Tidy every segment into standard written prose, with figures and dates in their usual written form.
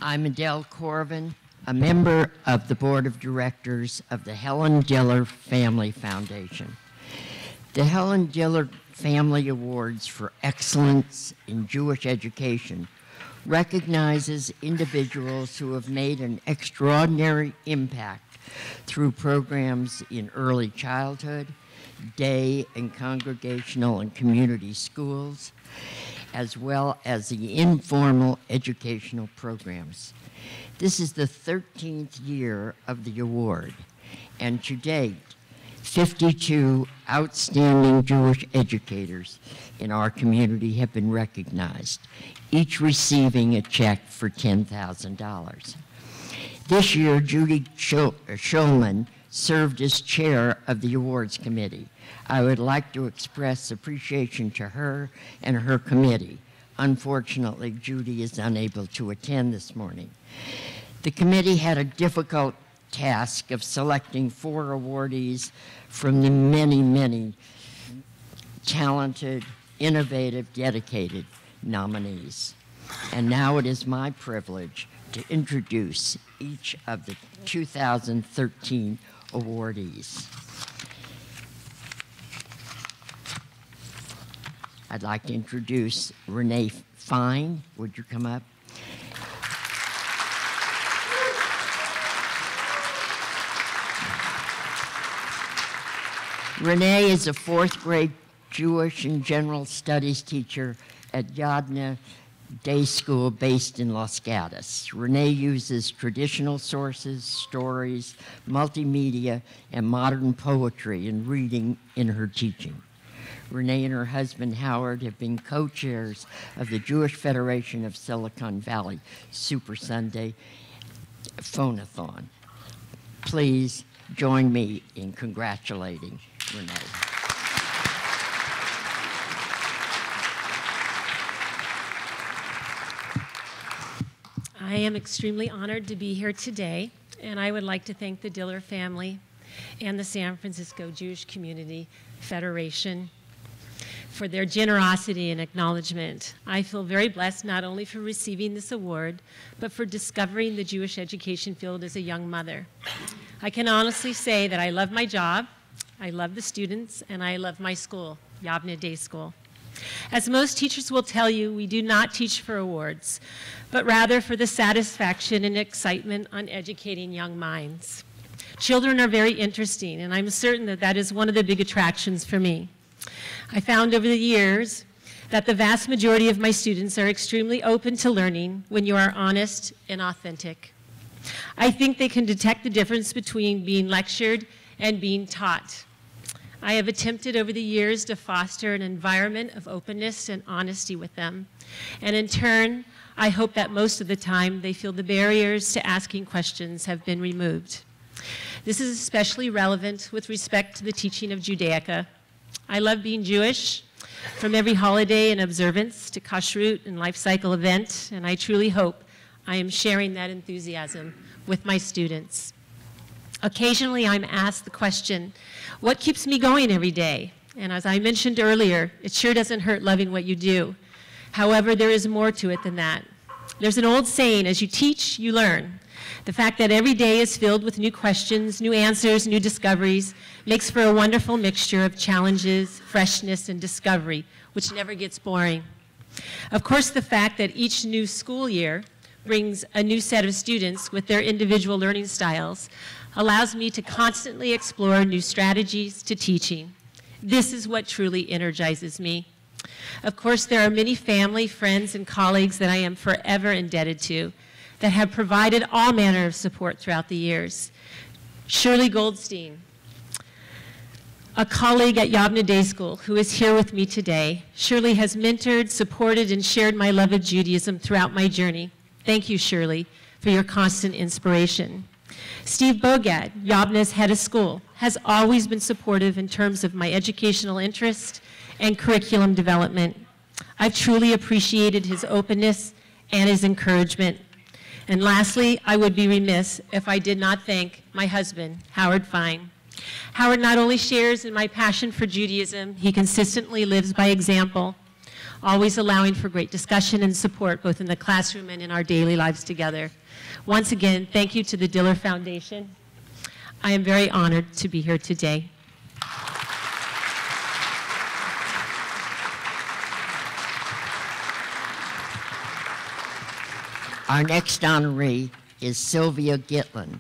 I'm Adele Corvin, a member of the Board of Directors of the Helen Diller Family Foundation. The Helen Diller Family Awards for Excellence in Jewish Education recognizes individuals who have made an extraordinary impact through programs in early childhood, day and congregational and community schools, as well as the informal educational programs. This is the 13th year of the award, and to date, 52 outstanding Jewish educators in our community have been recognized, each receiving a check for $10,000. This year, Judy Sholom served as chair of the awards committee. I would like to express appreciation to her and her committee. Unfortunately, Judy is unable to attend this morning. The committee had a difficult task of selecting 4 awardees from the many, many talented, innovative, dedicated nominees. And now it is my privilege to introduce each of the 2013 awardees. I'd like to introduce Renee Fine. Would you come up? Renee is a 4th grade Jewish and General Studies teacher at Yavneh Day School based in Los Gatos. Renee uses traditional sources, stories, multimedia, and modern poetry and reading in her teaching. Renee and her husband Howard have been co-chairs of the Jewish Federation of Silicon Valley Super Sunday Phonathon. Please join me in congratulating Renee. I am extremely honored to be here today, and I would like to thank the Diller family and the San Francisco Jewish Community Federation for their generosity and acknowledgement. I feel very blessed not only for receiving this award, but for discovering the Jewish education field as a young mother. I can honestly say that I love my job, I love the students, and I love my school, Yavneh Day School. As most teachers will tell you, we do not teach for awards, but rather for the satisfaction and excitement on educating young minds. Children are very interesting, and I'm certain that that is one of the big attractions for me. I found over the years that the vast majority of my students are extremely open to learning when you are honest and authentic. I think they can detect the difference between being lectured and being taught. I have attempted over the years to foster an environment of openness and honesty with them, and in turn, I hope that most of the time they feel the barriers to asking questions have been removed. This is especially relevant with respect to the teaching of Judaica. I love being Jewish, from every holiday and observance to kashrut and life cycle event, and I truly hope I am sharing that enthusiasm with my students. Occasionally, I'm asked the question, what keeps me going every day? And as I mentioned earlier, it sure doesn't hurt loving what you do. However, there is more to it than that. There's an old saying, as you teach, you learn. The fact that every day is filled with new questions, new answers, new discoveries makes for a wonderful mixture of challenges, freshness, and discovery, which never gets boring. Of course, the fact that each new school year brings a new set of students with their individual learning styles allows me to constantly explore new strategies to teaching. This is what truly energizes me. Of course, there are many family, friends, and colleagues that I am forever indebted to that have provided all manner of support throughout the years. Shirley Goldstein, a colleague at Yavneh Day School who is here with me today. Shirley has mentored, supported, and shared my love of Judaism throughout my journey. Thank you, Shirley, for your constant inspiration. Steve Bogat, Yavneh's head of school, has always been supportive in terms of my educational interest and curriculum development. I've truly appreciated his openness and his encouragement. And lastly, I would be remiss if I did not thank my husband, Howard Fine. Howard not only shares in my passion for Judaism, he consistently lives by example. always allowing for great discussion and support both in the classroom and in our daily lives together. Once again, thank you to the Diller Foundation. I am very honored to be here today. Our next honoree is Silvia Gitlin.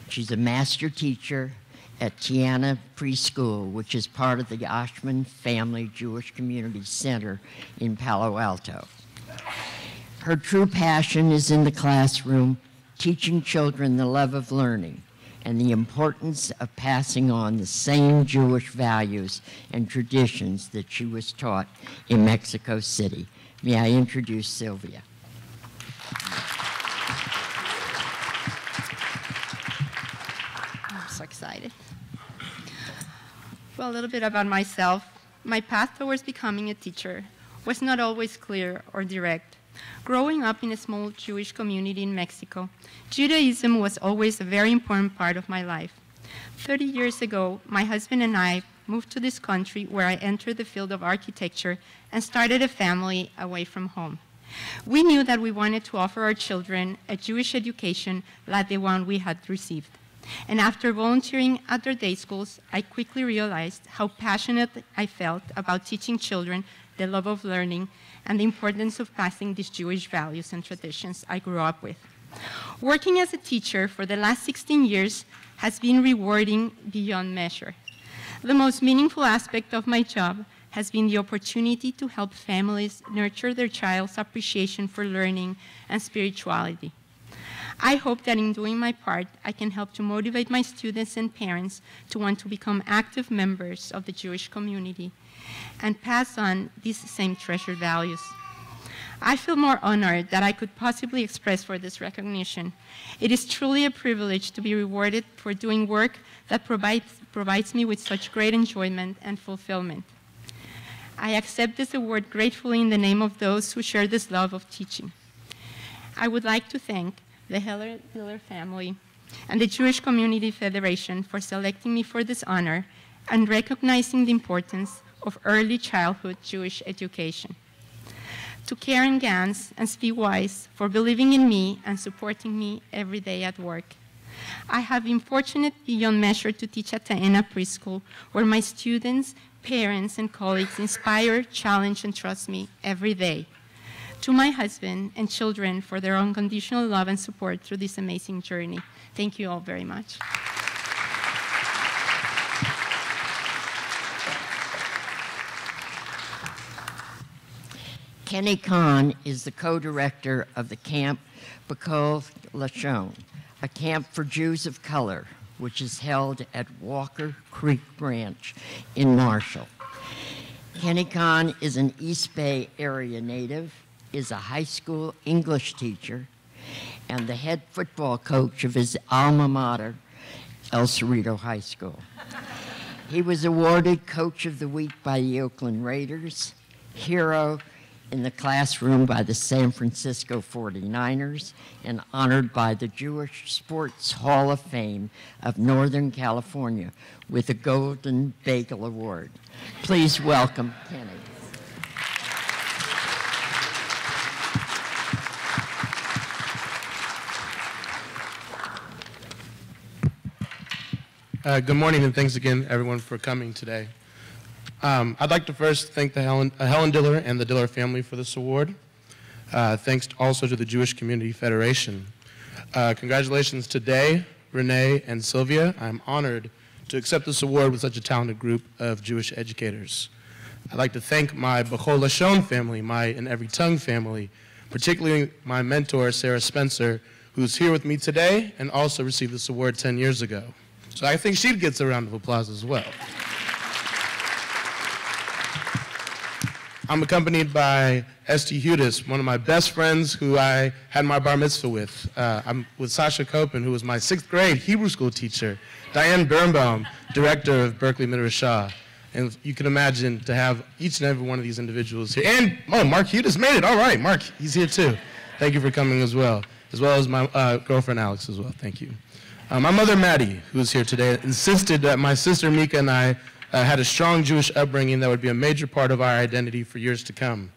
She's a master teacher at Tiana Preschool, which is part of the Oshman Family Jewish Community Center in Palo Alto. Her true passion is in the classroom, teaching children the love of learning and the importance of passing on the same Jewish values and traditions that she was taught in Mexico City. May I introduce Silvia? I'm so excited. Well, a little bit about myself. My path towards becoming a teacher was not always clear or direct. Growing up in a small Jewish community in Mexico, Judaism was always a very important part of my life. 30 years ago, my husband and I moved to this country where I entered the field of architecture and started a family away from home. We knew that we wanted to offer our children a Jewish education like the one we had received. And after volunteering at their day schools, I quickly realized how passionate I felt about teaching children the love of learning and the importance of passing these Jewish values and traditions I grew up with. Working as a teacher for the last 16 years has been rewarding beyond measure. The most meaningful aspect of my job has been the opportunity to help families nurture their child's appreciation for learning and spirituality. I hope that in doing my part, I can help to motivate my students and parents to want to become active members of the Jewish community and pass on these same treasured values. I feel more honored that I could possibly express for this recognition. It is truly a privilege to be rewarded for doing work that provides me with such great enjoyment and fulfillment. I accept this award gratefully in the name of those who share this love of teaching. I would like to thank the Helen Diller Family and the Jewish Community Federation for selecting me for this honor and recognizing the importance of early childhood Jewish education. To Karen Gans and Steve Weiss for believing in me and supporting me every day at work. I have been fortunate beyond measure to teach at Tiana Preschool, where my students, parents, and colleagues inspire, challenge, and trust me every day. To my husband and children for their unconditional love and support through this amazing journey. Thank you all very much. Kenny Kahn is the co-director of the camp B'Kol Lashon, a camp for Jews of color, which is held at Walker Creek Ranch in Marshall. Kenny Kahn is an East Bay area native, is a high school English teacher, and the head football coach of his alma mater, El Cerrito High School. He was awarded Coach of the Week by the Oakland Raiders, Hero in the classroom by the San Francisco 49ers, and honored by the Jewish Sports Hall of Fame of Northern California with the Golden Bagel Award. Please welcome Kenny. Good morning, and thanks again, everyone, for coming today. I'd like to first thank the Helen Diller and the Diller family for this award. Thanks also to the Jewish Community Federation. Congratulations today, Renee and Silvia. I'm honored to accept this award with such a talented group of Jewish educators. I'd like to thank my B'Kol Lashon family, my In Every Tongue family, particularly my mentor, Sarah Spencer, who's here with me today and also received this award 10 years ago. So I think she gets a round of applause as well. I'm accompanied by Esti Hudis, one of my best friends who I had my bar mitzvah with. I'm with Sasha Copen, who was my 6th grade Hebrew school teacher, Diane Birnbaum, director of Berkeley Midrashah. And you can imagine to have each and every one of these individuals here. And, oh, Mark Hudis made it. All right, Mark, he's here too. Thank you for coming as well as my girlfriend Alex as well. Thank you. My mother Maddie, who's here today, insisted that my sister Mika and I had a strong Jewish upbringing that would be a major part of our identity for years to come.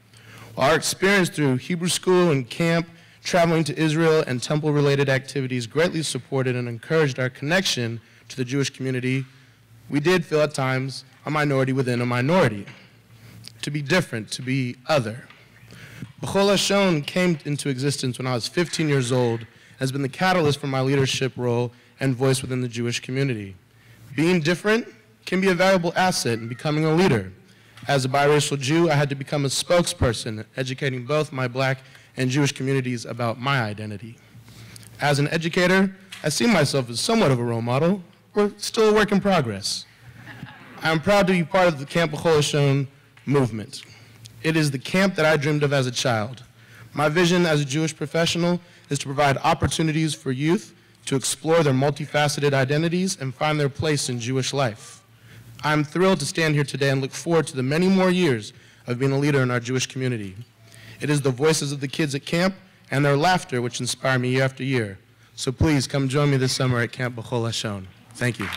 Our experience through Hebrew school and camp, traveling to Israel, and temple-related activities greatly supported and encouraged our connection to the Jewish community. We did feel at times a minority within a minority, to be different, to be other. Lashon came into existence when I was 15 years old and has been the catalyst for my leadership role and voice within the Jewish community. Being different can be a valuable asset in becoming a leader. As a biracial Jew, I had to become a spokesperson, educating both my Black and Jewish communities about my identity. As an educator, I see myself as somewhat of a role model. We're still a work in progress. I am proud to be part of the Camp Lashon movement. It is the camp that I dreamed of as a child. My vision as a Jewish professional is to provide opportunities for youth to explore their multifaceted identities and find their place in Jewish life. I'm thrilled to stand here today and look forward to the many more years of being a leader in our Jewish community. It is the voices of the kids at camp and their laughter which inspire me year after year. So please come join me this summer at Camp Lashon. Thank you.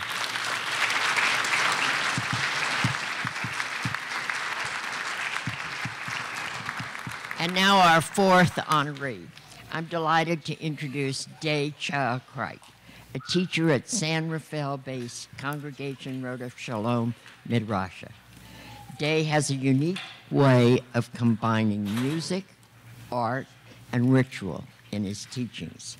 And now our fourth honoree. I'm delighted to introduce Day Schildkret, a teacher at San Rafael-based Congregation Rodef Sholom, Mid-Russia. Day has a unique way of combining music, art, and ritual in his teachings.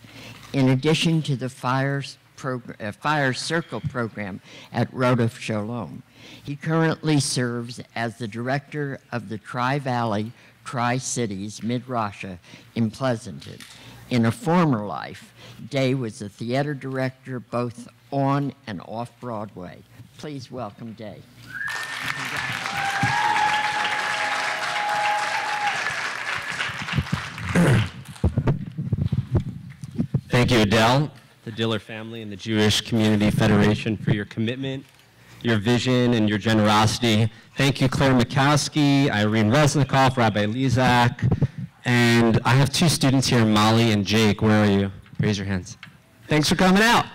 In addition to the Fire Circle program at Rodef Sholom, he currently serves as the director of the Tri-Valley, Tri-Cities, Mid-Russia in Pleasanton. In a former life, Day was a theater director both on and off Broadway. Please welcome Day. Thank you, Adele, the Diller family, and the Jewish Community Federation for your commitment, your vision, and your generosity. Thank you, Claire Mikowski, Irene Resnikoff, Rabbi Lizak, and I have two students here, Molly and Jake. Where are you? Raise your hands. Thanks for coming out.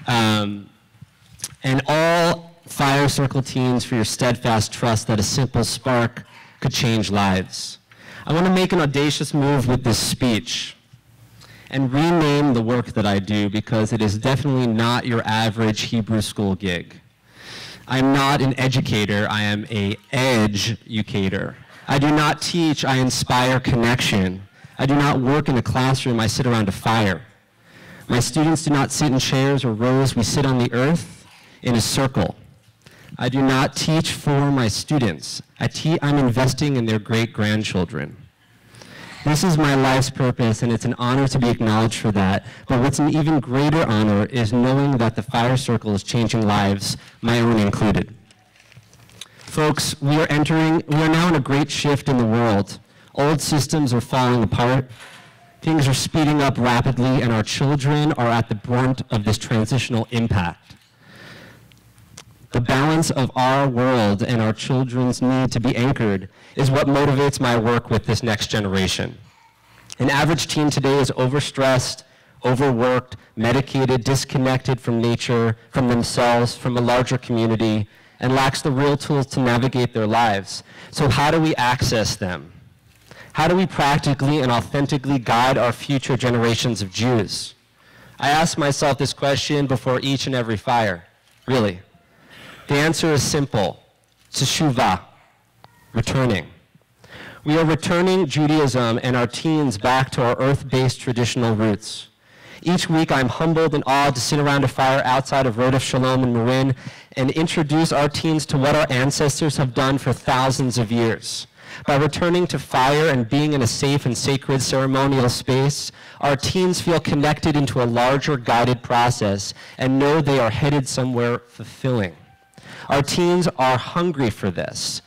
And all Fire Circle teens for your steadfast trust that a simple spark could change lives. I want to make an audacious move with this speech and rename the work that I do because it is definitely not your average Hebrew school gig. I'm not an educator, I am an educator. I do not teach, I inspire connection. I do not work in a classroom, I sit around a fire. My students do not sit in chairs or rows, we sit on the earth in a circle. I do not teach for my students. I'm investing in their great-grandchildren. This is my life's purpose, and it's an honor to be acknowledged for that. But what's an even greater honor is knowing that the Fire Circle is changing lives, my own included. Folks, we are now in a great shift in the world. Old systems are falling apart. Things are speeding up rapidly, and our children are at the brunt of this transitional impact. The balance of our world and our children's need to be anchored is what motivates my work with this next generation. An average teen today is overstressed, overworked, medicated, disconnected from nature, from themselves, from a larger community, and lacks the real tools to navigate their lives. So how do we access them? How do we practically and authentically guide our future generations of Jews? I ask myself this question before each and every fire, really. The answer is simple, teshuvah, returning. We are returning Judaism and our teens back to our earth-based traditional roots. Each week I'm humbled and awed to sit around a fire outside of Rodef Sholom in Marin and introduce our teens to what our ancestors have done for thousands of years. By returning to fire and being in a safe and sacred ceremonial space, our teens feel connected into a larger guided process and know they are headed somewhere fulfilling. Our teens are hungry for this,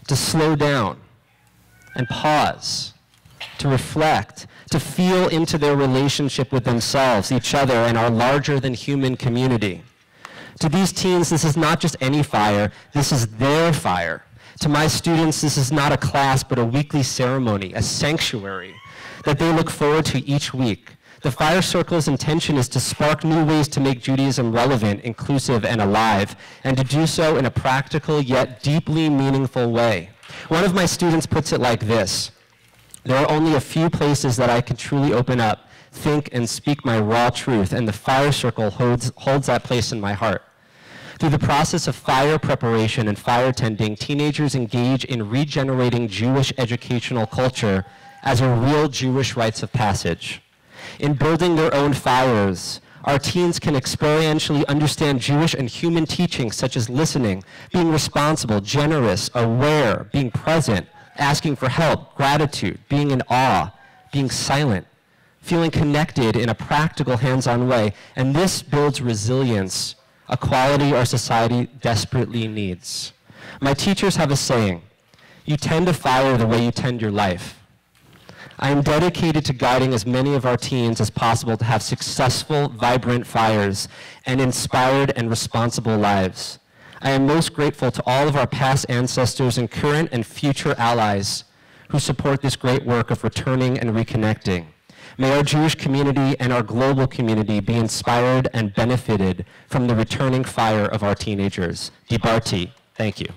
to slow down and pause, to reflect, to feel into their relationship with themselves, each other, and our larger than human community. To these teens, this is not just any fire, this is their fire. To my students, this is not a class, but a weekly ceremony, a sanctuary that they look forward to each week, The Fire Circle's intention is to spark new ways to make Judaism relevant, inclusive, and alive, and to do so in a practical yet deeply meaningful way. One of my students puts it like this: there are only a few places that I can truly open up, think, and speak my raw truth, and the Fire Circle holds that place in my heart. Through the process of fire preparation and fire tending, teenagers engage in regenerating Jewish educational culture as a real Jewish rites of passage. In building their own fires, our teens can experientially understand Jewish and human teachings such as listening, being responsible, generous, aware, being present, asking for help, gratitude, being in awe, being silent, feeling connected in a practical, hands-on way. And this builds resilience, a quality our society desperately needs. My teachers have a saying: you tend a fire the way you tend your life. I am dedicated to guiding as many of our teens as possible to have successful, vibrant fires and inspired and responsible lives. I am most grateful to all of our past ancestors and current and future allies who support this great work of returning and reconnecting. May our Jewish community and our global community be inspired and benefited from the returning fire of our teenagers. Dibarti. Thank you.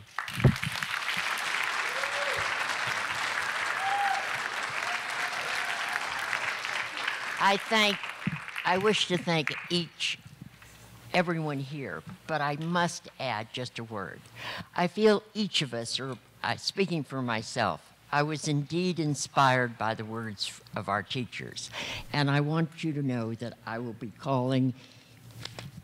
I wish to thank everyone here, but I must add just a word. I feel each of us, or speaking for myself, I was indeed inspired by the words of our teachers. And I want you to know that I will be calling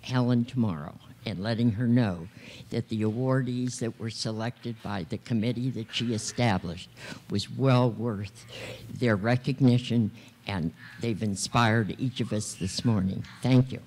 Helen tomorrow and letting her know that the awardees that were selected by the committee that she established was well worth their recognition, and they've inspired each of us this morning. Thank you.